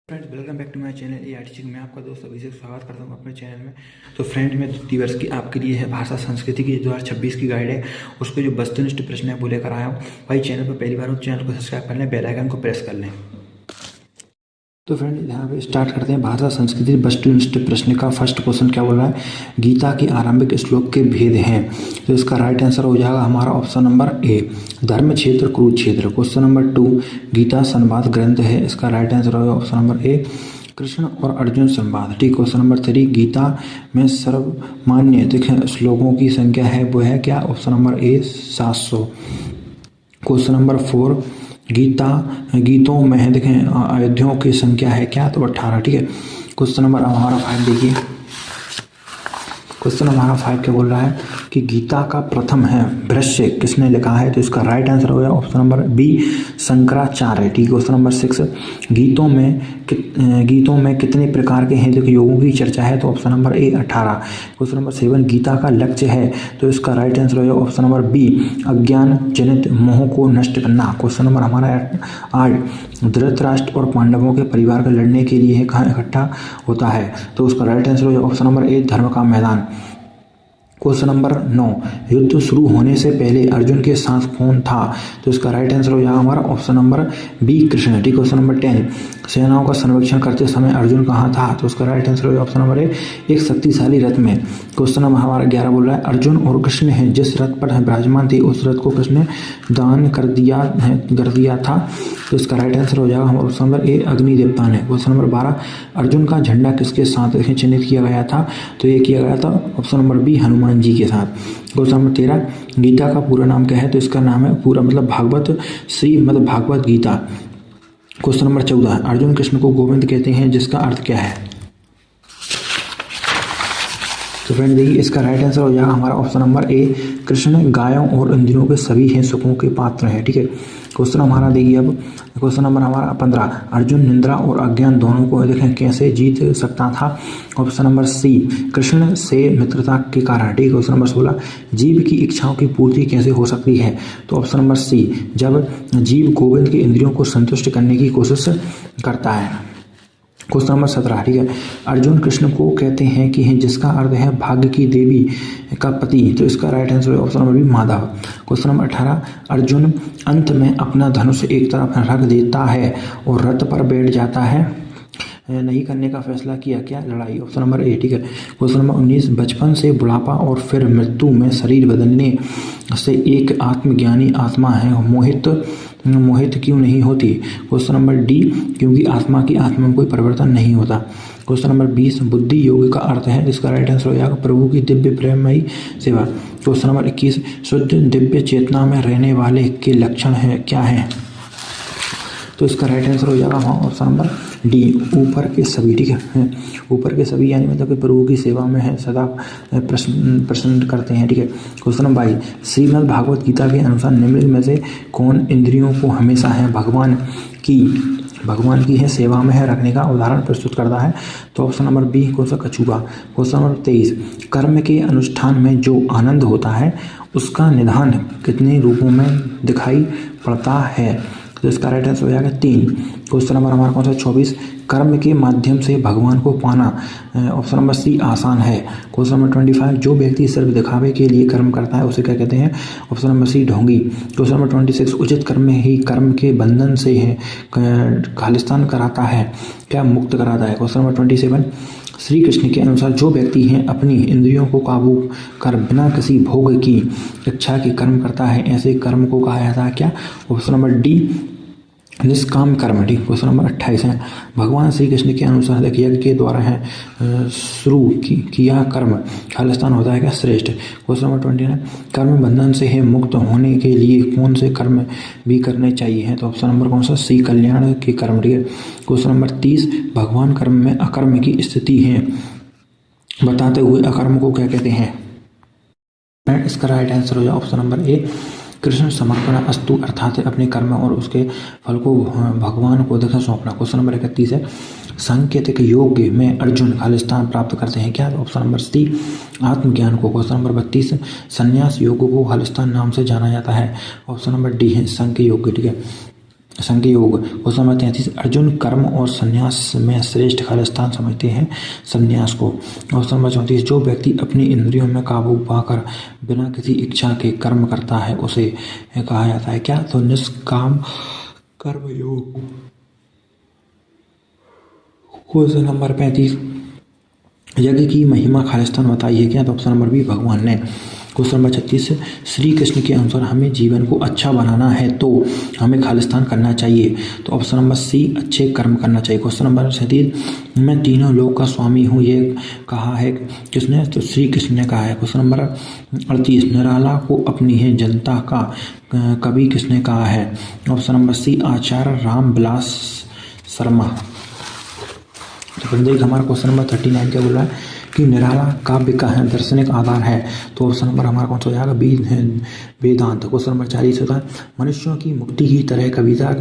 Friends, welcome back to my channel ART में आपका दोस्त अभिषेक स्वागत करता हूँ अपने चैनल में। तो फ्रेंड, में द्वितीय वर्ष की आपके लिए है भाषा संस्कृति की 2026 की गाइड है, उसको जो वस्तुनिष्ठ प्रश्न है वो लेकर आया हूँ। भाई चैनल पर पहली बार हो तो चैनल को सब्सक्राइब कर लें, बेल आइकन को प्रेस कर लें। तो फ्रेंड, यहाँ पे स्टार्ट करते हैं भाषा संस्कृति वस्तुनिष्ठ प्रश्न का। फर्स्ट क्वेश्चन क्या बोल रहा है, गीता के आरंभिक श्लोक के भेद हैं। तो इसका राइट आंसर हो जाएगा हमारा ऑप्शन नंबर ए, धर्म क्षेत्र कुरुक्षेत्र। क्वेश्चन नंबर 2, गीता संवाद ग्रंथ है, इसका राइट आंसर होगा ऑप्शन नंबर ए, कृष्ण और अर्जुन संवाद। ठीक। क्वेश्चन नंबर 3, गीता में सर्वमान्य देखें श्लोकों की संख्या है वो है क्या, ऑप्शन नंबर ए 700। क्वेश्चन नंबर 4, गीतों में देखें अयोध्याओं की संख्या है क्या, तो 18। ठीक है। क्वेश्चन नंबर हमारा 5 देखिए, क्वेश्चन हमारा 5 क्या बोल रहा है कि गीता का प्रथम है भाष्य किसने लिखा है, तो इसका राइट आंसर हो गया ऑप्शन नंबर बी, शंकराचार्य। ठीक। क्वेश्चन नंबर 6, गीतों में कितने प्रकार के हैं देखो योगों की चर्चा है, तो option number A 18। Question number 7, गीता का लक्ष्य है, तो इसका राइट आंसर हो गया ऑप्शन नंबर बी, अज्ञान जनित मोह को नष्ट करना। क्वेश्चन नंबर हमारा 8, धृतराष्ट्र और पांडवों के परिवार को लड़ने के लिए कहाँ इकट्ठा होता है, तो उसका राइट आंसर हो गया ऑप्शन नंबर ए, धर्म का मैदान। क्वेश्चन नंबर 9, युद्ध शुरू होने से पहले अर्जुन के साथ कौन था, तो इसका राइट आंसर हो जाएगा हमारा ऑप्शन नंबर बी, कृष्ण। ठीक। क्वेश्चन नंबर 10, सेनाओं का सर्वेक्षण करते समय अर्जुन कहाँ था, तो उसका राइट आंसर हो जाएगा ऑप्शन नंबर ए, एक शक्तिशाली रथ में। क्वेश्चन नंबर हमारा 11 बोल रहा है, अर्जुन और कृष्ण है जिस रथ पर विराजमान थे उस रथ को कृष्ण ने दान कर दिया था, तो इसका राइट आंसर हो जाएगा हमारा ऑप्शन नंबर ए, अग्नि देवता ने। क्वेश्चन नंबर 12, अर्जुन का झंडा किसके साथ चिन्हित किया गया था, तो ये किया गया था option number B, Hanuman ji के साथ। क्वेश्चन नंबर 13, गीता का पूरा नाम क्या है, तो इसका नाम है पूरा मतलब भागवत श्रीमद् भागवत गीता। क्वेश्चन नंबर 14, अर्जुन कृष्ण को गोविंद कहते हैं जिसका अर्थ क्या है, तो फ्रेंड देखिए इसका राइट आंसर हो जाएगा हमारा ऑप्शन नंबर ए, कृष्ण गायों और इंद्रियों के सभी हैं सुखों के पात्र हैं। ठीक है। क्वेश्चन हमारा देखिए अब क्वेश्चन नंबर हमारा 15, अर्जुन निंद्रा और अज्ञान दोनों को देखें कैसे जीत सकता था, ऑप्शन नंबर सी, कृष्ण से मित्रता के कारण। ठीक। क्वेश्चन नंबर 16, जीव की इच्छाओं की पूर्ति कैसे हो सकती है, तो ऑप्शन नंबर सी, जब जीव गोविंद की इंद्रियों को संतुष्ट करने की कोशिश करता है। क्वेश्चन नंबर 17, ठीक है, अर्जुन कृष्ण को कहते हैं कि जिसका अर्थ है भाग्य की देवी का पति, तो इसका राइट आंसर है option number B, Madhav. Question number 18, Arjun अंत में अपना धनुष एक तरफ रख देता है और रथ पर बैठ जाता है, नहीं करने का फैसला किया क्या, लड़ाई, ऑप्शन नंबर ए। ठीक है। क्वेश्चन नंबर 19, बचपन से बुढ़ापा और फिर मृत्यु में शरीर बदलने से एक आत्मज्ञानी आत्मा है मोहित क्यों नहीं होती, क्वेश्चन नंबर डी, क्योंकि आत्मा में कोई परिवर्तन नहीं होता। क्वेश्चन नंबर 20, बुद्धि योग का अर्थ है, इसका राइट आंसर हो जाएगा प्रभु की दिव्य प्रेममयी सेवा। क्वेश्चन नंबर 21, शुद्ध दिव्य चेतना में रहने वाले के लक्षण है क्या है, तो इसका राइट आंसर हो जाएगा ऑप्शन नंबर डी, ऊपर के सभी। ठीक है। ऊपर के सभी यानी मतलब कि प्रभु की सेवा में है, सदा प्रसन्न करते हैं। ठीक है। क्वेश्चन नंबर 22, श्रीमद् भागवत गीता के अनुसार निम्नलिखित में से कौन इंद्रियों को हमेशा है भगवान की है सेवा में है रखने का उदाहरण प्रस्तुत करता है, तो ऑप्शन नंबर बी, कौन सा, कछुआ। क्वेश्चन नंबर 23, कर्म के अनुष्ठान में जो आनंद होता है उसका निधान कितने रूपों में दिखाई पड़ता है, तो इसका राइट आंसर हो जाएगा 3। क्वेश्चन नंबर हमारा कौन सा, 24, कर्म के माध्यम से भगवान को पाना, ऑप्शन नंबर सी, आसान है। क्वेश्चन नंबर 25, जो व्यक्ति सिर्फ दिखावे के लिए कर्म करता है उसे क्या कहते हैं, ऑप्शन नंबर सी, ढोंगी। क्वेश्चन नंबर 26, उचित कर्म ही कर्म के बंधन से है खालिस्तान कराता है क्या, मुक्त कराता है। क्वेश्चन नंबर 27, श्री कृष्ण के अनुसार जो व्यक्ति हैं अपनी इंद्रियों को काबू कर बिना किसी भोग की इच्छा के कर्म करता है ऐसे कर्म को कहा जाता है क्या, ऑप्शन नंबर डी, निष्काम कर्म। ठीक। क्वेश्चन नंबर 28 है, भगवान श्री कृष्ण के अनुसार यज्ञ के द्वारा है शुरू किया कर्म खालिस्तान होता है क्या, श्रेष्ठ। क्वेश्चन नंबर 29, कर्म बंधन से है मुक्त होने के लिए कौन से कर्म भी करने चाहिए हैं, तो ऑप्शन नंबर कौन सा, सी, कल्याण के कर्म। ठीक है। क्वेश्चन नंबर 30, भगवान कर्म में अकर्म की स्थिति है बताते हुए अकर्म को क्या कहते हैं, इसका राइट आंसर हो जाए ऑप्शन नंबर ए, कृष्ण समर्पण अस्तु, अर्थात अपने कर्म और उसके फल को भगवान को देखा सौंपना। क्वेश्चन नंबर 31 है, सांकेतिक योग में अर्जुन खालिस्तान प्राप्त करते हैं क्या, ऑप्शन नंबर सी, आत्मज्ञान को। क्वेश्चन नंबर 32, संन्यास योग को खालिस्तान नाम से जाना जाता है, ऑप्शन नंबर डी है, सांख्य योग। ठीक है। संयोग। क्वेश्चन नंबर 33 अर्जुन कर्म और संन्यास में श्रेष्ठ खालिस्तान समझते हैं संन्यास को। क्वेश्चन नंबर 34 जो व्यक्ति अपनी इंद्रियों में काबू पाकर बिना किसी इच्छा के कर्म करता है उसे कहा जाता है क्या, तो निष्काम कर्म योग। क्वेश्चन नंबर 35 यज्ञ की महिमा खालिस्तान बताई है क्या, तो ऑप्शन नंबर बी भगवान ने। क्वेश्चन नंबर 36 श्री कृष्ण के अनुसार हमें जीवन को अच्छा बनाना है तो हमें खालिस्तान करना चाहिए, तो ऑप्शन नंबर सी अच्छे कर्म करना चाहिए। क्वेश्चन नंबर 37 मैं तीनों लोक का स्वामी हूँ ये कहा है किसने, तो श्री कृष्ण ने कहा है। क्वेश्चन नंबर 38 निराला को अपनी है जनता का कवि किसने कहा है, ऑप्शन नंबर सी आचार्य राम विलास शर्मा। तो फिर देखिए हमारा क्वेश्चन नंबर 39 क्या बोल रहा है कि निराला काव्य का है दार्शनिक आधार है, तो ऑप्शन नंबर हमारा कौन सा हो जाएगा, बी वेदांत। क्वेश्चन नंबर 40 होता है मनुष्यों की मुक्ति की तरह कविता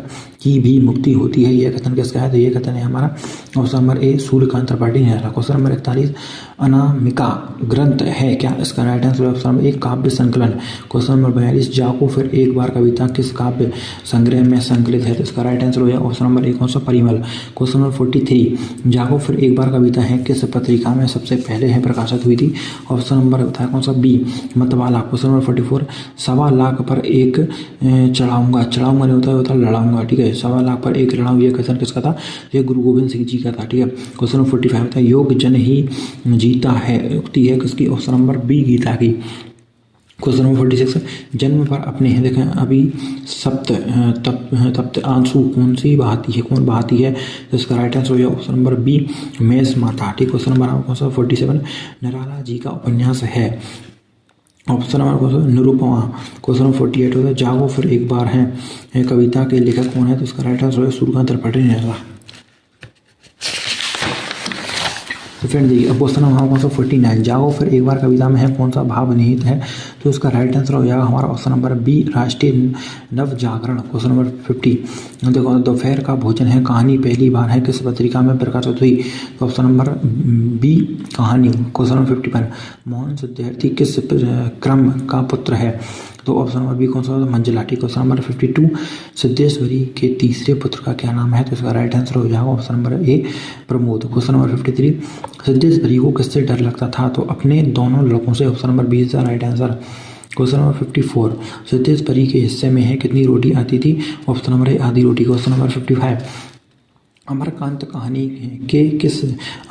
की भी मुक्ति होती है, यह कथन किसका है, तो यह कथन है हमारा option number A Suryakant Tripathi ने। क्वेश्चन नंबर 41 अनामिका ग्रंथ है क्या, इसका राइट आंसर ऑप्शन नंबर एक काव्य संकलन। क्वेश्चन नंबर 42 जाको फिर एक बार कविता किस काव्य संग्रह में संकलित है, तो इसका राइट आंसर हो जाएगा ऑप्शन नंबर एक कौन सा परिमल। क्वेश्चन नंबर 43 जाको फिर एक बार कविता है किस पत्रिका में सबसे पहले है प्रकाशित हुई थी, ऑप्शन नंबर होता है कौन सा बी मतवाला। क्वेश्चन नंबर 44 सवा लाख पर एक चढ़ाऊंगा, चढ़ाऊंगा नहीं होता है लड़ाऊंगा, ठीक है, सवा लाख पर एक लड़ाऊं, यह कथन किसका था, यह गुरु गोविंद सिंह जी का था, ठीक है। क्वेश्चन नंबर 45 होता है योग जन ही जीता है, उक्ति है किसकी, ऑप्शन नंबर बी गीता की। क्वेश्चन नंबर 46 जन्म पर अपने हैं देखें अभी तप्त आंसू कौन सी बहाती है, कौन बहाती है, तो इसका राइट आंसर हो जाए ऑप्शन नंबर बी मेष माता, ठीक। क्वेश्चन नंबर कौन सा 47 निराला जी का उपन्यास है, ऑप्शन नंबर कौन सा निरुपमा। क्वेश्चन नंबर 48 होता है जागो फिर एक बार है कविता के लेखक कौन है, तो इसका राइट आंसर हो सूर्यकांत त्रिपाठी ने। तो फ्रेंड देखिए अब क्वेश्चन नंबर कौन सा 49 जाओ फिर एक बार कविता में है कौन सा भाव निहित है, तो इसका राइट आंसर हो जाएगा हमारा ऑप्शन नंबर बी राष्ट्रीय नव जागरण। क्वेश्चन नंबर 50 देखो दोपहर का भोजन है कहानी पहली बार है किस पत्रिका में प्रकाशित हुई, तो ऑप्शन नंबर बी कहानी। क्वेश्चन नंबर 51 मोहन विद्यार्थी किस क्रम का पुत्र है, तो ऑप्शन नंबर बी कौन सा मंजिला, ठीक। क्वेश्चन नंबर 52 सिद्धेश्वरी के तीसरे पुत्र का क्या नाम है, तो इसका राइट आंसर हो जाएगा ऑप्शन नंबर ए प्रमोद। क्वेश्चन नंबर 53 सिद्धेश्वरी को किससे डर लगता था, तो अपने दोनों लड़कों से, option number B is the right answer. Question number 54 Siddheshwari के हिस्से में है कितनी रोटी आती थी, ऑप्शन नंबर ए आधी रोटी। क्वेश्चन नंबर 55 अमरकांत कहानी के किस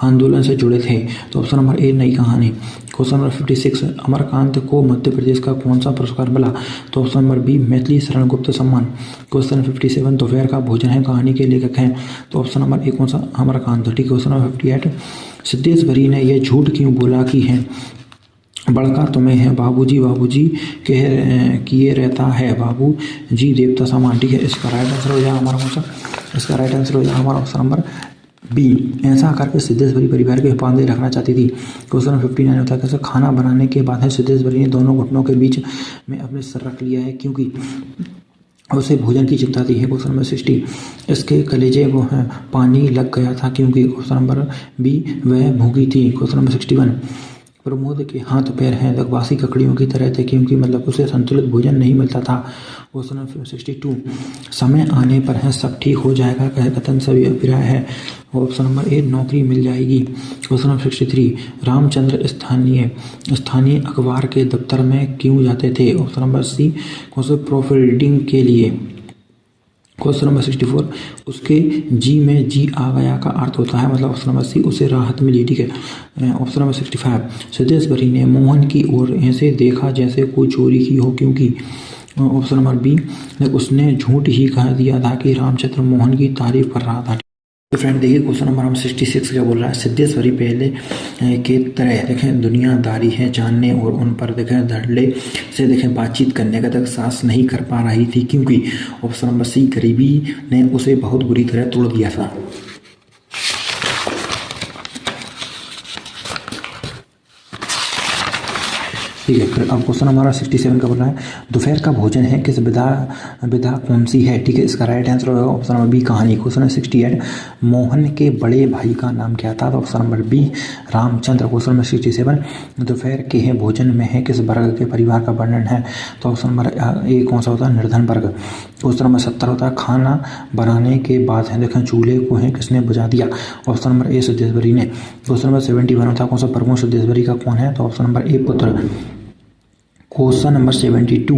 आंदोलन से जुड़े थे, तो ऑप्शन नंबर ए नई कहानी। क्वेश्चन नंबर 56 अमरकांत को मध्य प्रदेश का कौन सा पुरस्कार मिला, तो option number B Maithili Sharan Gupt सम्मान। क्वेश्चन नंबर 57 दोपहर का भोजन है कहानी के लेखक हैं, तो ऑप्शन नंबर ए कौन सा अमरकांत, ठीक। क्वेश्चन नंबर 58 सिद्धेश्वरी ने यह झूठ क्यों बोला कि है बड़का तुम्हें है बाबूजी बाबूजी किए रहता है बाबू जी देवता समान, ठीक है। इसका राइट आंसर हो जाएगा हमारा कौन सा, इसका राइट आंसर हो जाएगा हमारा ऑप्शन नंबर बी ऐसा करके सिद्धेश्वरी परिवार के हिफाजत रखना चाहती थी। क्वेश्चन नंबर 59 होता है कैसे खाना बनाने के बाद है सिद्धेश्वरी ने दोनों घुटनों के बीच में अपने सर रख लिया है क्योंकि उसे भोजन की चिंता थी है। क्वेश्चन नंबर 60 इसके कलेजे को है पानी लग गया था क्योंकि, क्वेश्चन नंबर बी वह भूखी थी। क्वेश्चन नंबर 61 प्रमोद के हाथ पैर हैं लगवासी ककड़ियों की तरह थे क्योंकि मतलब उसे संतुलित भोजन नहीं मिलता था। क्वेश्चन नंबर 62 समय आने पर है सब ठीक हो जाएगा कह कथन सभी अभिप्राय है, ऑप्शन नंबर ए नौकरी मिल जाएगी। क्वेश्चन नंबर 63 रामचंद्र स्थानीय अखबार के दफ्तर में क्यों जाते थे, option number C question proof reading के लिए। क्वेश्चन नंबर 64 उसके जी में जी आ गया का अर्थ होता है मतलब ऑप्शन नंबर सी उसे राहत मिली, ठीक है। ऑप्शन नंबर 65 सिद्धेश्वरी ने मोहन की ओर ऐसे देखा जैसे कोई चोरी की हो क्योंकि, ऑप्शन नंबर बी उसने झूठ ही कह दिया था कि रामचंद्र मोहन की तारीफ कर रहा था। तो फ्रेंड देखिए क्वेश्चन नंबर हम 66 क्या बोल रहा है सिद्धेश्वरी पहले के तरह देखें दुनियादारी है जानने और उन पर देखें धड़ल्ले से देखें बातचीत करने का तक साहस नहीं कर पा रही थी क्योंकि, ऑप्शन नंबर सी गरीबी ने उसे बहुत बुरी तरह तोड़ दिया था। ठीक है। फिर अब क्वेश्चन हमारा 67 का बोला है दोपहर का भोजन है किस विधा कौन सी है, ठीक है। इसका राइट आंसर होगा ऑप्शन नंबर बी कहानी। क्वेश्चन 68 मोहन के बड़े भाई का नाम क्या था, तो option number B Ramchandra. Question number 67 दोपहर के हैं भोजन में है किस वर्ग के परिवार का वर्णन है, तो ऑप्शन नंबर ए कौन सा होता है, निर्धन वर्ग। क्वेश्चन नंबर 70 होता है खाना बनाने के बाद है देखें चूल्हे को है किसने बुझा दिया, ऑप्शन नंबर ए सिद्धेश्वरी ने। क्वेश्चन नंबर 71 होता है कौन सा प्रमुख सिद्धेश्वरी का कौन है, तो ऑप्शन नंबर ए पुत्र। क्वेश्चन नंबर 72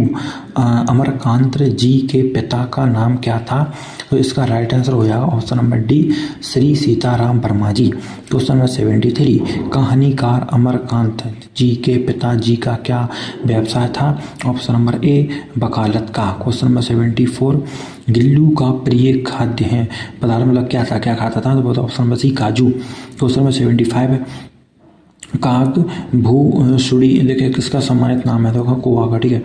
अमरकांत जी के पिता का नाम क्या था, तो इसका राइट आंसर हो जाएगा option number D Shri Sitaram Verma ji. Question number 73 कहानीकार अमरकांत जी के पिताजी का क्या व्यवसाय था, ऑप्शन नंबर ए वकालत का। क्वेश्चन नंबर 74 गिल्लू का प्रिय खाद्य है पदार्थ मतलब क्या था, क्या खाता था, तो ऑप्शन नंबर सी काजू। क्वेश्चन नंबर 75 काग भू सुड़ी देखिए किसका सम्मानित नाम है, तो कौवा का, ठीक है।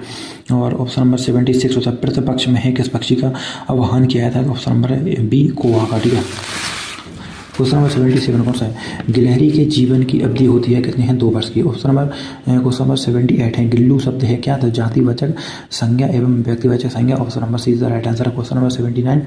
और ऑप्शन नंबर 76 होता है प्रतिपक्ष में है किस पक्षी का आह्वान किया था, तो ऑप्शन नंबर बी कौवा का, ठीक है। क्वेश्चन नंबर 77 कौन सा है, गिलहरी के जीवन की अवधि होती है कितनी है, 2 वर्ष की। क्वेश्चन नंबर 78 है गिल्लू शब्द है क्या, तो जातिवाचक संज्ञा एवं व्यक्तिवाचक संज्ञा, option number C is the right answer. Question number 79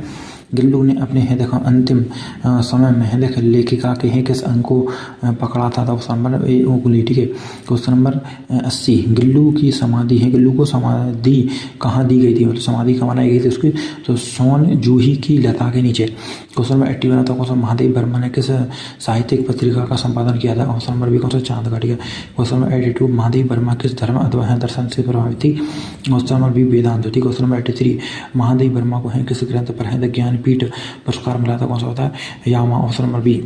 Gillu ने अपने है देखो अंतिम समय में है देख लेखिका के हैं किस अंक को पकड़ा था, तो ऑप्शन नंबर ए उंगली, ठीक है। क्वेश्चन नंबर 80 गिल्लू की समाधि है, गिल्लू को समाधि कहाँ दी गई थी, मतलब समाधि कहाँ बनाई गई थी उसकी, तो सोन जूही की लता के नीचे। क्वेश्चन नंबर 81 था कौन सा महादेव वर्मा ने किस साहित्यिक पत्रिका का संपादन किया था, ऑप्शन नंबर बी कौन सा चांद का, ठीक है। क्वेश्चन नंबर 82 महादेव वर्मा किस धर्म अथवा दर्शन से प्रभावित थी, ऑप्शन नंबर बी वेदांत, ठीक। क्वेश्चन नंबर 83 महादेव वर्मा को है किस ग्रंथ पर है ज्ञानपीठ पुरस्कार मिला था, कौन सा होता है Yama, option number B.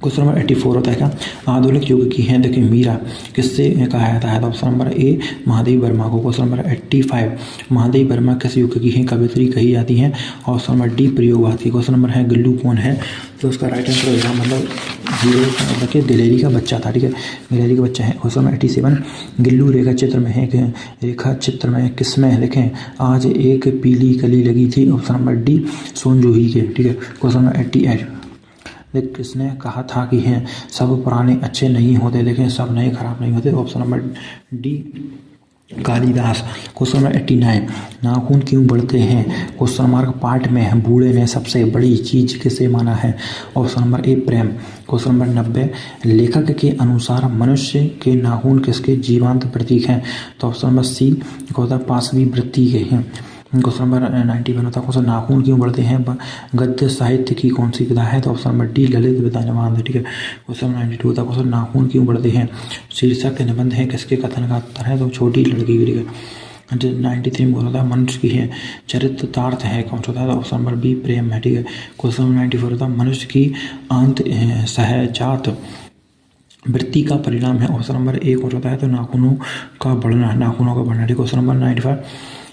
Question number 84 होता है क्या आधुनिक युग की है देखिए मीरा किससे कहा जाता है, तो option number A Mahadev Verma को। क्वेश्चन नंबर 85 महादेव वर्मा किस युग की है कवियत्री कही जाती है, ऑप्शन नंबर डी प्रयोगवादी। क्वेश्चन नंबर है गिल्लू कौन है, तो उसका राइट आंसर हो जाएगा मतलब जीरो देखिए गिलहरी का बच्चा था, ठीक है, गिलहरी का बच्चा है। क्वेश्चन नंबर 87 गिल्लू रेखा चित्र में है रेखा चित्र में किसमें देखें आज एक पीली कली लगी थी, ऑप्शन नंबर डी सोन जूही के, ठीक है। क्वेश्चन नंबर 88 देख किसने कहा था कि हैं सब पुराने अच्छे नहीं होते, देखें सब नए खराब नहीं होते, option number D Kalidas. Question number 89 नाखून क्यों बढ़ते हैं, क्वेश्चन मार्क पार्ट में है बूढ़े ने सबसे बड़ी चीज किसे माना है, ऑप्शन नंबर ए प्रेम। क्वेश्चन नंबर 90 लेखक के अनुसार मनुष्य के नाखून किसके जीवांत प्रतीक हैं, तो ऑप्शन नंबर सी होता है पांचवी वृत्ति के हैं। क्वेश्चन नंबर 91 होता है क्वेश्चन नाखून क्यों बढ़ते हैं गद्य साहित्य की कौन सी विधा है, तो ऑप्शन नंबर डी ललित विधा निबंध, ठीक है। क्वेश्चन नंबर 92 होता है क्वेश्चन नाखून क्यों बढ़ते हैं शीर्षक निबंध है किसके कथन का उत्तर है, तो छोटी लड़की की, ठीक है। 93 में होता है मनुष्य की है चरितार्थ है कौन सा होता है, तो ऑप्शन नंबर बी प्रेम है, ठीक है। क्वेश्चन नंबर 94 होता है मनुष्य की अंत सहजात वृत्ति का परिणाम है, ऑप्शन नंबर ए कौन होता है, तो नाखूनों का बढ़ना, नाखूनों का बढ़ना, ठीक। क्वेश्चन नंबर 95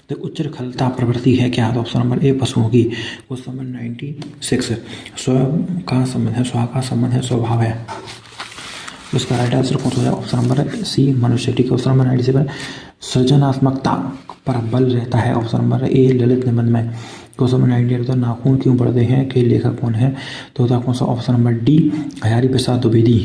तो उच्च खलता प्रवृत्ति है क्या, तो ऑप्शन नंबर ए पशुओं की। क्वेश्चन नंबर 96 स्व का संबंध है स्वभाव है, उसका राइट आंसर कौन सा है, ऑप्शन नंबर सी मनुष्य, ठीक है। क्वेश्चन नंबर 97 सृजनात्मकता पर बल रहता है, ऑप्शन नंबर ए ललित निबंध में। क्वेश्चन नंबर 98 तो नाखून क्यों बढ़ते हैं के लेखक कौन है, तो होता कौन सा, option number D Hazari Prasad Dwivedi.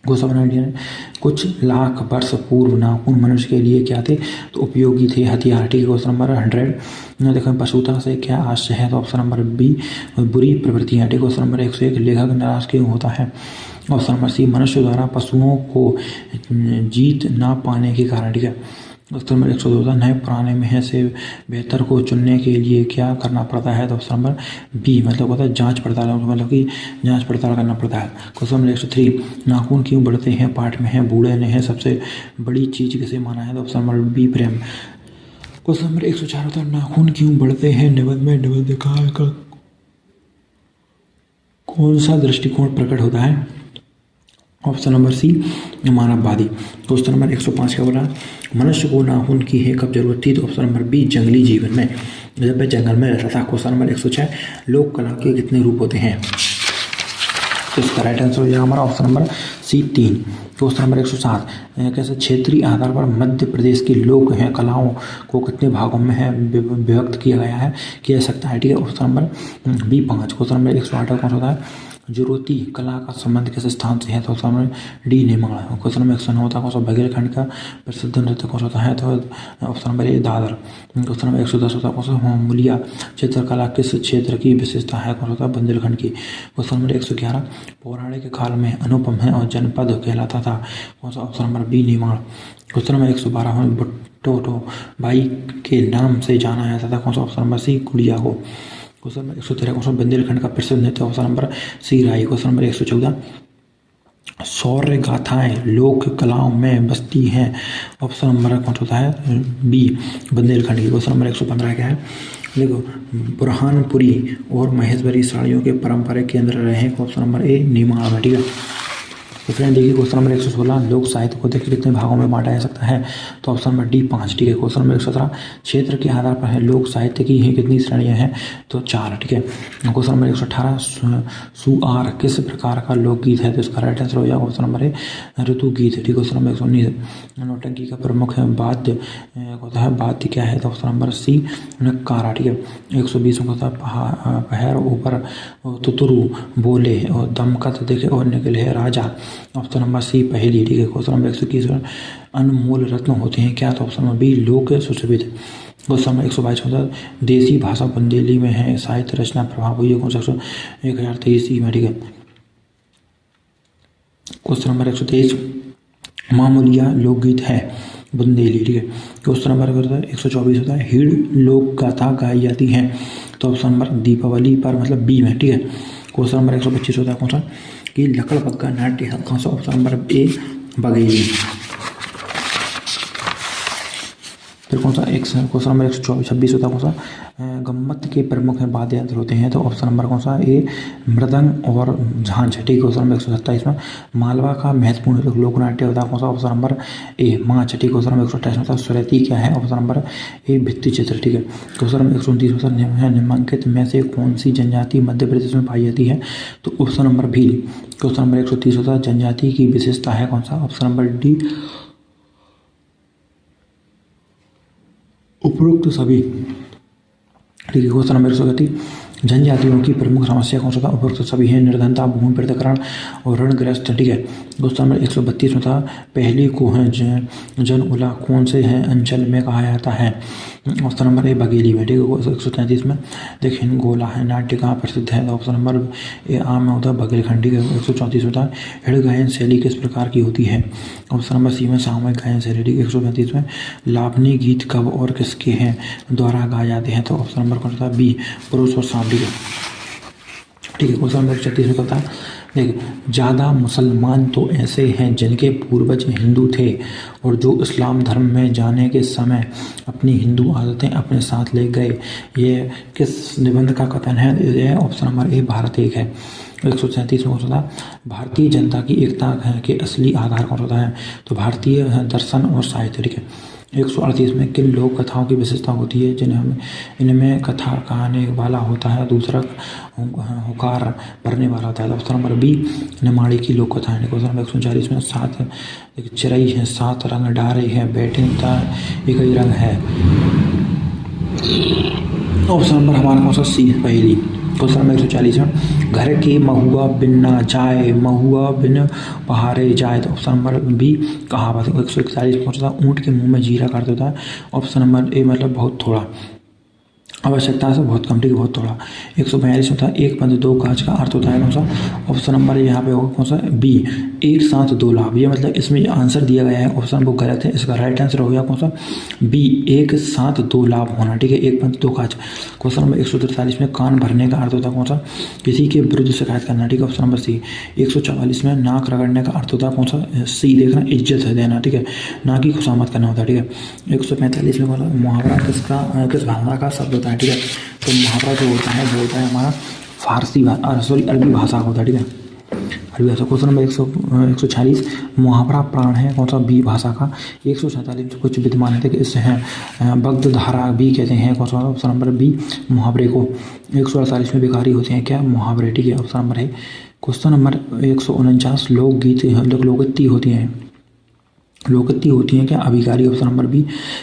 Question number 99 कुछ लाख वर्ष पूर्व नाखून मनुष्य के लिए क्या थे, तो उपयोगी थे हथियार, ठीक है। क्वेश्चन नंबर 100 देखें पशुता से क्या आशय है, तो ऑप्शन नंबर बी बुरी प्रवृत्तियाँ, ठीक। क्वेश्चन नंबर 101 लेखक नाराज क्यों होता है, ऑप्शन नंबर सी मनुष्य द्वारा पशुओं को जीत ना पाने के कारण, ठीक है। क्वेश्चन नंबर 102 नए पुराने में से बेहतर को चुनने के लिए क्या करना पड़ता है, तो ऑप्शन नंबर बी मतलब होता है जांच पड़ताल, मतलब कि जांच पड़ताल करना पड़ता है। क्वेश्चन नंबर 103 नाखून क्यों बढ़ते हैं पाठ में है बूढ़े ने है सबसे बड़ी चीज किसे माना है, तो ऑप्शन नंबर बी प्रेम। क्वेश्चन नंबर 104 होता है नाखून क्यों बढ़ते हैं निबंध में निबंध का कौन सा दृष्टिकोण प्रकट होता है, ऑप्शन नंबर सी मानववादी। क्वेश्चन नंबर 105 का बोला मनुष्य को नाखून की है कब जरूरत थी, तो ऑप्शन नंबर बी जंगली जीवन में जब वह जंगल में रहता था। क्वेश्चन नंबर 106 लोक कला के कितने रूप होते हैं, तो इसका राइट आंसर हो जाएगा हमारा option number C 3। Question number 107 कैसे क्षेत्रीय आधार पर मध्य प्रदेश की लोक हैं कलाओं को कितने भागों में है विभक्त किया गया है किया सकता है, ठीक है। Option number B 5। Question number 108 कौन सा होता है जुरुती कला का संबंध किस स्थान से है? तो option number D Nemad. Question number 109 होता है कौन सा बघेलखंड का प्रसिद्ध नृत्य कौन सा होता है? तो ऑप्शन नंबर ए दादर। क्वेश्चन नंबर 110 होता है कौन सा होमुलिया चित्रकला किस क्षेत्र की विशेषता है? कौन सा होता है बुंदेलखंड की। क्वेश्चन नंबर 111 पौराणिक काल में अनुपम है और जनपद कहलाता था? कौन सा? Option number B Nemad. Question number 112 Bhutto भाई के नाम से जाना जाता था? कौन सा? ऑप्शन नंबर सी गुड़िया को। क्वेश्चन नंबर 113 क्वेश्चन बुंदेलखंड का प्रसिद्ध नृत्य? ऑप्शन नंबर सी राई। क्वेश्चन नंबर 114 शौर्य गाथाएं लोक कलाओं में बसती हैं? ऑप्शन नंबर कौन होता है? बी बुंदेलखंड की। क्वेश्चन नंबर 115 क्या है? देखो बुरहानपुरी और महेश्वरी साड़ियों के पारंपरिक केंद्र रहे हैं? ऑप्शन नंबर ए नेमाड़ है। ठीक है, तो फ्रेंड देखिए क्वेश्चन नंबर 116 लोक साहित्य को देखिए कितने भागों में बांटा जा सकता है? तो ऑप्शन नंबर डी 5। ठीक है, क्वेश्चन नंबर 117 क्षेत्र के आधार पर है लोक साहित्य की ही कितनी श्रेणियां हैं? तो 4। ठीक है, क्वेश्चन नंबर 118 सुआर किस प्रकार का लोकगीत है? तो इसका राइट आंसर हो जाएगा ऑप्शन नंबर ए ऋतु गीत। ठीक है, क्वेश्चन नंबर 119 नौटंकी का प्रमुख वाद्य होता है वाद्य क्या है? तो ऑप्शन नंबर सी नक्कारा। ठीक है, 120 होता है पहर ऊपर तुतुरु बोले और दमकत देखे और निकले राजा? ऑप्शन नंबर सी पहली। ठीक है, क्वेश्चन नंबर 121 अनमोल रत्न होते हैं क्या? तो ऑप्शन नंबर बी लोक सुशोभित। क्वेश्चन नंबर 122 होता है देसी भाषा बुंदेली में है साहित्य रचना प्रभाव हुई है? कौन सा? 1023 में। ठीक है, क्वेश्चन नंबर 123 मामूलिया लोकगीत है बुंदेली। ठीक है, क्वेश्चन नंबर 124 होता है हीड़ लोक गाथा गाई जाती है? तो ऑप्शन नंबर दीपावली पर मतलब बी में। ठीक है, क्वेश्चन नंबर 125 होता है कौन सा? कि लकड़बग्गा नाट्य है? कौन सा? ऑप्शन नंबर ए बघेली। फिर कौन सा? क्वेश्चन नंबर 126 होता है कौन सा? गम्मत के प्रमुख वाद्य यंत्र होते हैं? तो ऑप्शन नंबर कौन सा? ए मृदंग और झांझ। ठीक है, क्वेश्चन नंबर 127 में मालवा का महत्वपूर्ण लोक नाट्य होता है? कौन सा? ऑप्शन नंबर ए माछ। ठीक है, क्वेश्चन नंबर 128 होता है स्वरती क्या है? ऑप्शन नंबर ए भित्ति चित्र। ठीक है, क्वेश्चन नंबर 129 होता है निम्नलिखित में से कौन सी जनजाति मध्य प्रदेश में पाई जाती है? तो option number B. Question number 130 होता है जनजाति की विशेषता है? कौन सा? ऑप्शन नंबर डी उपरोक्त सभी। ठीक है, क्वेश्चन नंबर 130 जनजातियों की प्रमुख समस्या कौन सा था? उपरोक्त सभी है निर्धनता भूमि पृथक्करण और ऋणग्रस्त। ठीक है, क्वेश्चन नंबर 132 में था पहली को है जन उला कौन से है अंचल में कहा जाता है? ऑप्शन नंबर ए बघेली में। ठीक है, 133 में देख हिंगोला है नाट्य कहाँ प्रसिद्ध है? ऑप्शन नंबर ए आम में होता है बघेलखंड। ठीक है, 134 होता है हिड़ गायन शैली किस प्रकार की होती है? ऑप्शन नंबर सी में सामूहिक गायन शैली। ठीक है, 135 में लावनी गीत कब और किसके हैं द्वारा गाए जाते हैं? तो ऑप्शन नंबर कौन सा? बी पुरुष और सांप। ठीक है, ठीक है, क्वेश्चन नंबर 36 में कहता है देख ज़्यादा मुसलमान तो ऐसे हैं जिनके पूर्वज हिंदू थे और जो इस्लाम धर्म में जाने के समय अपनी हिंदू आदतें अपने साथ ले गए। ये किस निबंध का कथन है? यह ऑप्शन नंबर ए भारत एक है। 137 में कौन सा? भारतीय जनता की एकता के असली आधार कौन होता है? तो भारतीय दर्शन और साहित्य। ठीक है, 138 में किन लोक कथाओं की विशेषता होती है जिन्हें इनमें कथा कहने वाला होता है दूसरा हुकार भरने वाला होता है? ऑप्शन नंबर बी नेमाड़ी की लोक कथा है। क्वेश्चन नंबर 139 में 7 चिरई है 7 रंग डारे हैं बैठता एक ही रंग है? ऑप्शन नंबर हमारा कौन सा? सी पहली। क्वेश्चन नंबर 140 में घर के महुआ बिनना जाए महुआ बिन पहाड़े जाए? तो ऑप्शन नंबर बी कहावत। 141 कौन सा? ऊँट के मुंह में जीरा काट देता है? ऑप्शन नंबर ए मतलब बहुत थोड़ा आवश्यकता से बहुत कम। ठीक है, बहुत थोड़ा। 142 होता है एक पंथ दो काज का अर्थ होता है कौन सा? ऑप्शन नंबर यहाँ पे होगा कौन सा? बी एक साथ दो लाभ। ये मतलब इसमें जो आंसर दिया गया है ऑप्शन वो गलत है। इसका राइट आंसर हो गया कौन सा? बी एक साथ दो लाभ होना। ठीक है, एक पंथ दो काज। क्वेश्चन नंबर 143 में कान भरने का अर्थ होता है कौन सा? किसी के विरुद्ध शिकायत करना। ठीक है, ऑप्शन नंबर सी। 144 में नाक रगड़ने का अर्थ होता है कौन सा? सी देखना इज्जत है देना। ठीक है, ना कि खुशामद करना होता है। ठीक है, 145 में मुहावरा किस भाषा का शब्द होता है? ठीक है, तो मुहावरा जो होता है वो होता है हमारा फारसी अरबी भाषा का होता है। ठीक है, अरबी भाषा। क्वेश्चन नंबर 146 मुहावरा प्राण है कौन सा? बी भाषा का। 147 में कुछ विद्यमान है कि इससे हैं बग्ध धारा भी कहते हैं कौन सा? ऑप्शन नंबर बी मुहावरे को। 148 में बेकारी होते हैं क्या? मुहावरे। ठीक है, ऑप्शन नंबर है। क्वेश्चन नंबर 149 लोकगीत लोकगीति होती हैं लोकोक्ति होती हैं क्या? अभिकारी। Option number B.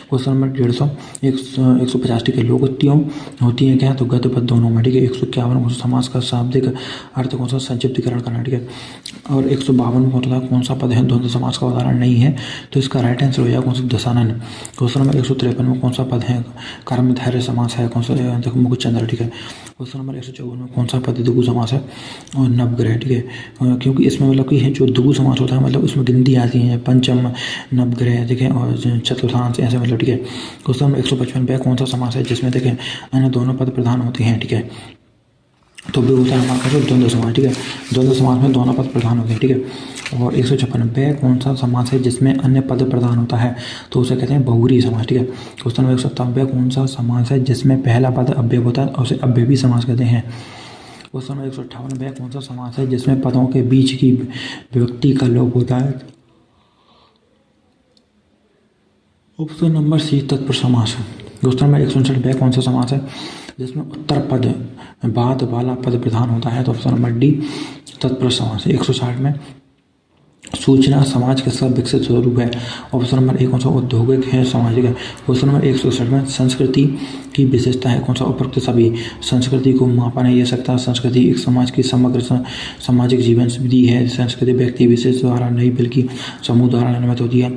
Question number 150 150 ठीक है। लोकोक्तियों होती हैं क्या? तो गद्य पद दोनों में, ठीक है। 151 समास का शाब्दिक अर्थ कौन सा? संक्षिप्तीकरण करना, ठीक है। और 152 कौन सा पद है द्वंद्व समास का उदाहरण नहीं है? तो इसका राइट आंसर हो जाएगा कौन सा? दशानन। क्वेश्चन नंबर 153 में कौन सा पद है कर्म धैर्य समास है? कौन सा? देखो मुकुचंद्र, ठीक है। क्वेश्चन नंबर 154 में कौन सा पद द्विगु समास है? और नवग्रह, ठीक है। क्योंकि इसमें मतलब कि जो द्विगु समास होता है मतलब उसमें गिनती आती है पंचम नवग्रह, देखें, और चतुर्थांश ऐसे मतलब, ठीक है। क्वेश्चन नंबर 155 पे कौन सा समास है जिसमें देखें अन्य दोनों पद प्रधान होते हैं, ठीक है। तो भी होता है हमारे पास द्वंद्व समास, ठीक है। द्वंद्व समास में दोनों पद प्रधान होते हैं, ठीक है। और 156 पे कौन सा समास है जिसमें अन्य पद प्रधान होता है? तो उसे कहते हैं बहुव्रीहि समास, ठीक है। क्वेश्चन नंबर 157 पे कौन सा समास है जिसमें पहला पद अव्यय होता है? उसे अव्ययी समास कहते हैं। क्वेश्चन नंबर 158 पे कौन सा समास है जिसमें पदों के बीच की विभक्ति का लोप होता है? ऑप्शन नंबर सी तत्पुरुष समास। क्वेश्चन नंबर 159 पे कौन सा समास है जिसमें उत्तर पद बाद वाला पद प्रधान होता है? तो ऑप्शन नंबर डी तत्पुरुष समास। 160 में सूचना समाज के सब विकसित स्वरूप है? ऑप्शन नंबर ए कौन सा? औद्योगिक है, सामाजिक है। क्वेश्चन नंबर 161 में संस्कृति की विशेषता है? कौन सा? उपरोक्त सभी। संस्कृति को मापा नहीं जा सकता। संस्कृति एक समाज की समग्र सामाजिक जीवन विधि है। संस्कृति व्यक्ति विशेष द्वारा नहीं बल्कि समूह द्वारा निर्मित होती है।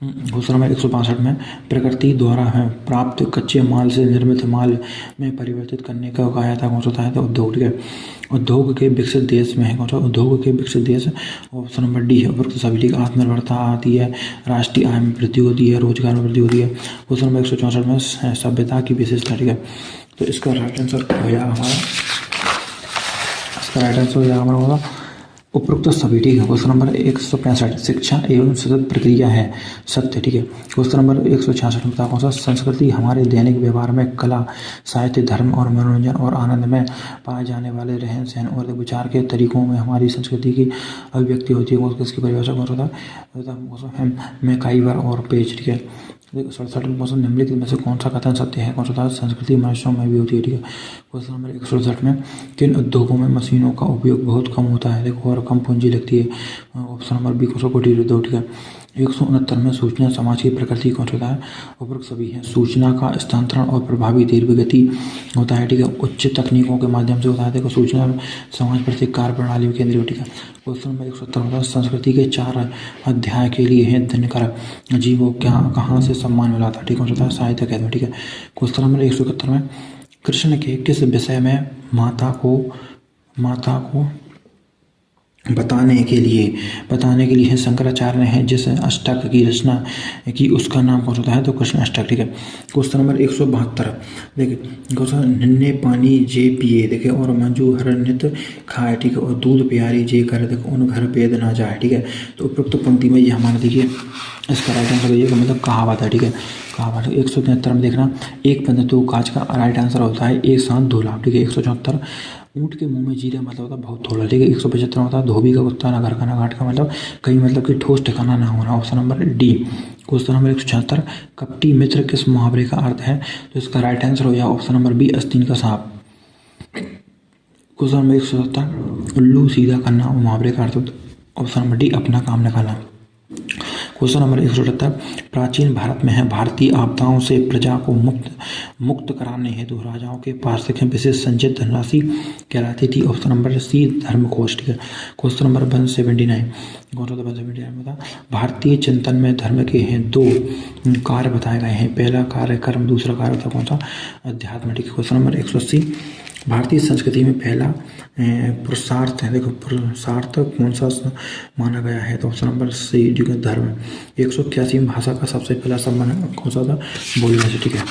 क्वेश्चन नंबर 162 में प्रकृति द्वारा है प्राप्त कच्चे माल से निर्मित माल में परिवर्तित करने का कहा था? कौन सा होता है? तो उद्योग, ठीक है। उद्योग के विकसित देश में है? कौन सा? उद्योग के विकसित देश। ऑप्शन नंबर डी है उपरोक्त सभी, ठीक। आत्मनिर्भरता आती है, राष्ट्रीय आय में वृद्धि होती है, रोजगार में वृद्धि होती है। क्वेश्चन नंबर 164 में सभ्यता की विशेषता, ठीक है। तो इसका राइट आंसर हो जाएगा हमारा, इसका राइट आंसर हो जाएगा हमारा होगा उपरोक्त सभी, ठीक है। क्वेश्चन नंबर 165 शिक्षा एवं सतत प्रक्रिया है सत्य, ठीक है। क्वेश्चन नंबर 166 में कौन सा? संस्कृति हमारे दैनिक व्यवहार में कला साहित्य धर्म और मनोरंजन और आनंद में पाए जाने वाले रहन सहन और विचार के तरीकों में हमारी संस्कृति की अभिव्यक्ति होती है। इसकी परिभाषा कौन सा है? मैकाइवर और पेज, ठीक है। 67 निम्नलिखित में से कौन सा कथन सत्य है? कौन सा था? संस्कृति मनुष्यों में भी होती है, ठीक है। क्वेश्चन नंबर 167 में किन उद्योगों में मशीनों का उपयोग बहुत कम होता है? देखो, और कम पूंजी लगती है। ऑप्शन नंबर बी कौन सा? कुटीर उद्योग, ठीक है। 169 में सूचना समाज की प्रकृति कौन सा होता है? उपरोक्त सभी है। सूचना का स्थानांतरण और प्रभावी दीर्घगति होता है, ठीक है। उच्च तकनीकों के माध्यम से होता है। देखो, सूचना समाज प्रत्येक कार्य प्रणाली में केंद्रीय, ठीक है। क्वेश्चन नंबर 170 होता है संस्कृति के 4 अध्याय के लिए है दिनकर जीवों क्या कहाँ से सम्मान मिला था? ठीक है, साहित्य कहते हैं, ठीक है। क्वेश्चन नंबर 171 में कृष्ण के किस विषय में माता को बताने के लिए शंकराचार्य ने जिस अष्टक की रचना की उसका नाम कौन सा है? तो कृष्ण अष्टक, ठीक है। क्वेश्चन नंबर 172 देखिए, क्वेश्चन निन्ने पानी जे पिए, देखिए, और मंजू हर नित खाए, ठीक है, और दूध प्यारी जे कर, देखो, उन घर वेद ना जाए, ठीक है। तो उपरोक्त पंक्ति में ये हमारा देखिए इसका राइट आंसर ये मतलब कहावत है, ठीक है, कहावत। 173 में देखना एक पंद्रह दो काज का राइट आंसर होता है एक साथ दो लाभ, ठीक है। 174 ऊँट के मुंह में जीरे मतलब होता है बहुत थोड़ा, ठीक है। 175 होता है धोबी का कुत्ता ना घर का ना घाट का, मतलब कहीं मतलब कि ठोस ठिकाना ना होना। Option number D. Question number 176 कपटी मित्र किस मुहावरे का अर्थ है? तो इसका राइट आंसर हो जाए ऑप्शन नंबर बी आस्तीन का सांप। क्वेश्चन नंबर 177 उल्लू सीधा करना मुहावरे का अर्थ, ऑप्शन नंबर डी अपना काम निकालना। क्वेश्चन नंबर 178 प्राचीन भारत में है भारतीय आपदाओं से प्रजा को मुक्त कराने हेतु राजाओं के पास विशेष संचित धनराशि कहलाती थी। ऑप्शन नंबर सी धर्मकोश, ठीक है। क्वेश्चन नंबर 179 बता भारतीय चिंतन में धर्म के हैं दो कार्य बताए गए हैं, पहला कार्य कर्म, दूसरा कार्य होता कौन सा? अध्यात्म, ठीक है। क्वेश्चन नंबर 180 भारतीय संस्कृति में पहला पुरुषार्थ है, देखो पुरुषार्थ कौन सा माना गया है? तो ऑप्शन नंबर सी धर्म। 181 भाषा का सबसे पहला सम्मान कौन सा था? बोलने से, ठीक है।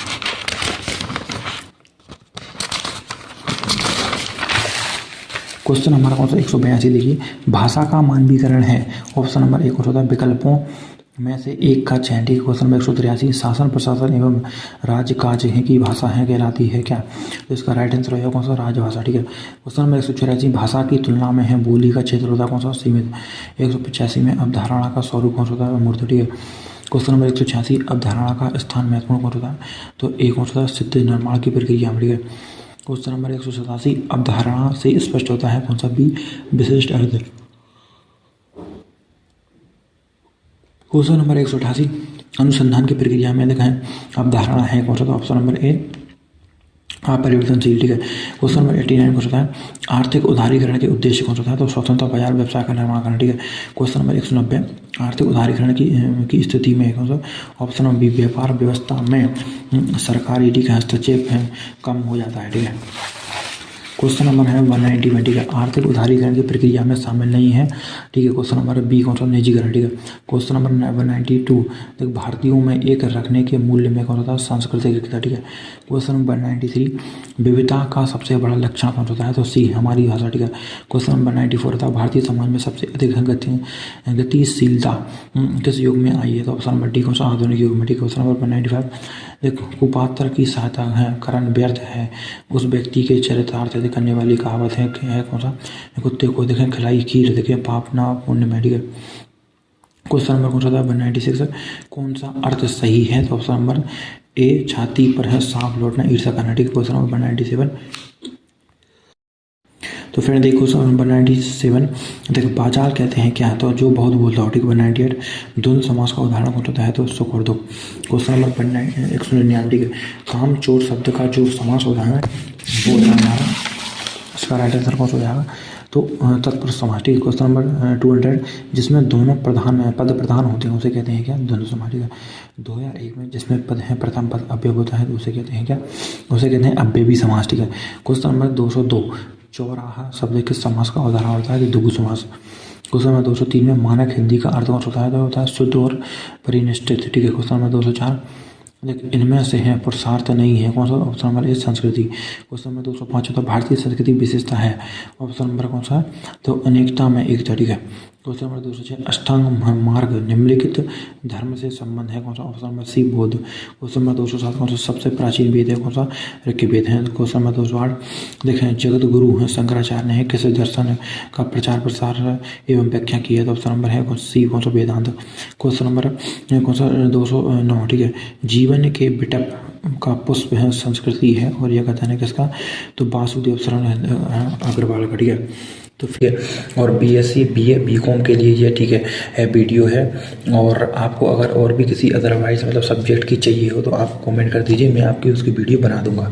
क्वेश्चन हमारा कौन सा 182 देखिए भाषा का मानवीकरण है। ऑप्शन नंबर एक होता है विकल्पों में से एक का चयन, ठीक है। क्वेश्चन नंबर 183 शासन प्रशासन एवं राजकाज की भाषा है कहलाती है क्या? तो इसका राइट आंसर होगा कौन सा? राजभाषा, ठीक है। क्वेश्चन नंबर 184 भाषा की तुलना में है बोली का क्षेत्र होता कौन सा? सीमित। 185 में अवधारणा का स्वरूप कौन सा होता है? मूर्त, ठीक है। क्वेश्चन नंबर 186 अवधारणा का स्थान महत्वपूर्ण कौन होता है? तो एक कौन सा? सिद्ध निर्माण की प्रक्रिया, ठीक है। क्वेश्चन नंबर 187 अवधारणा से स्पष्ट होता है कौन सा? बी विशिष्ट अर्थ। क्वेश्चन नंबर 188 अनुसंधान की प्रक्रिया में देखें अवधारणा है कौन सा, तो ऑप्शन नंबर ए अपरिवर्तनशील, ठीक है। क्वेश्चन नंबर 89 कौन सा है आर्थिक उदारीकरण के उद्देश्य कौन सा था, तो स्वतंत्र बाजार व्यवसाय का निर्माण करना, ठीक है। क्वेश्चन नंबर 190 आर्थिक उदारीकरण की स्थिति में कौन सा, ऑप्शन नंबर बी व्यापार व्यवस्था में सरकारी, ठीक है, हस्तक्षेप कम हो जाता है, ठीक है। क्वेश्चन नंबर है 191, ठीक है, आर्थिक उदारीकरण की प्रक्रिया में शामिल नहीं है, ठीक है। क्वेश्चन नंबर बी कौन सा निजीकरण, ठीक है। क्वेश्चन नंबर 192 देखो भारतीयों में एक रखने के मूल्य में कौन सा था सांस्कृतिक एकता, ठीक है। क्वेश्चन नंबर 93 विविधता का सबसे बड़ा लक्षण कौन सा है, तो सी हमारी भाषा, ठीक है। क्वेश्चन नंबर 94 था भारतीय समाज में सबसे अधिक गतिशीलता किस युग में आई है, तो ऑप्शन नंबर डी कौन सा आधुनिक युग में, ठीक है। क्वेश्चन नंबर 95 देखो कुपात्र की सहायता है करण व्यर्थ है उस व्यक्ति के चरितार्थ करने वाली कहावत है कौन सा, कुत्ते को देखें खिलाई खीर देखें पाप ना पुण्य में, ठीक है। क्वेश्चन नंबर कौन सा था 196 कौन सा अर्थ सही है, तो ऑप्शन नंबर ए छाती पर है सांप लौटना ईर्ष्या करना, ठीक है। क्वेश्चन नंबर 197 तो फ्रेंड देखो क्वेश्चन नंबर 97 देखो बाचाल कहते हैं क्या है, तो जो बहुत बोलता हो, ठीक है। 198 द्वंद्व समास का उदाहरण कौन होता है, तो सुख और दुख। क्वेश्चन नंबर 199 ठीक है काम चोर शब्द का जो समास होता है वो होता है हमारा, इसका राइट आंसर कौन सा हो जाएगा, तो तत्पुरुष समास, ठीक है। क्वेश्चन नंबर 200 जिसमें दोनों पद प्रधान होते हैं उसे कहते हैं क्या, द्वंद्व समास, ठीक है। 2001 में जिसमें पद है प्रथम पद अव्यय होता है तो उसे कहते हैं क्या, उसे कहते हैं अव्ययी समास, ठीक है। क्वेश्चन नंबर 202 चौराहा शब्द किस समास का उदाहरण होता है, द्विगु समास। क्वेश्चन नंबर 203 में मानक हिंदी का अर्थ कौन सा होता है शुद्ध और परिनिष्ठित, ठीक है। क्वेश्चन नंबर 204 इनमें से है पुरुषार्थ नहीं है कौन सा, ऑप्शन नंबर ए संस्कृति। क्वेश्चन नंबर 205 तो भारतीय संस्कृति विशेषता है, ऑप्शन नंबर कौन सा, तो अनेकता में एकता, ठीक है। क्वेश्चन नंबर 206 अष्टांग मार्ग निम्नलिखित धर्म से संबंध है कौन सा, ऑप्शन नंबर सी बौद्ध। क्वेश्चन नंबर 207 कौन सा सबसे प्राचीन वेद है कौन सा, ऋग्वेद है। क्वेश्चन नंबर 208 देखें जगत गुरु है शंकराचार्य ने किस दर्शन का प्रचार प्रसार एवं व्याख्या की है, तो ऑप्शन नंबर है सी कौन सा वेदांत। क्वेश्चन नंबर कौन सा 209 ठीक है जीवन के बिटप का पुष्प है संस्कृति है और यह कथन है किसका, तो वासुदेव शरण अग्रवाल का, ठीक है। तो फिर और बीएससी बीए बीकॉम के लिए ये ठीक है वीडियो है, और आपको अगर और भी किसी अदरवाइज मतलब सब्जेक्ट की चाहिए हो तो आप कमेंट कर दीजिए, मैं आपकी उसकी वीडियो बना दूंगा।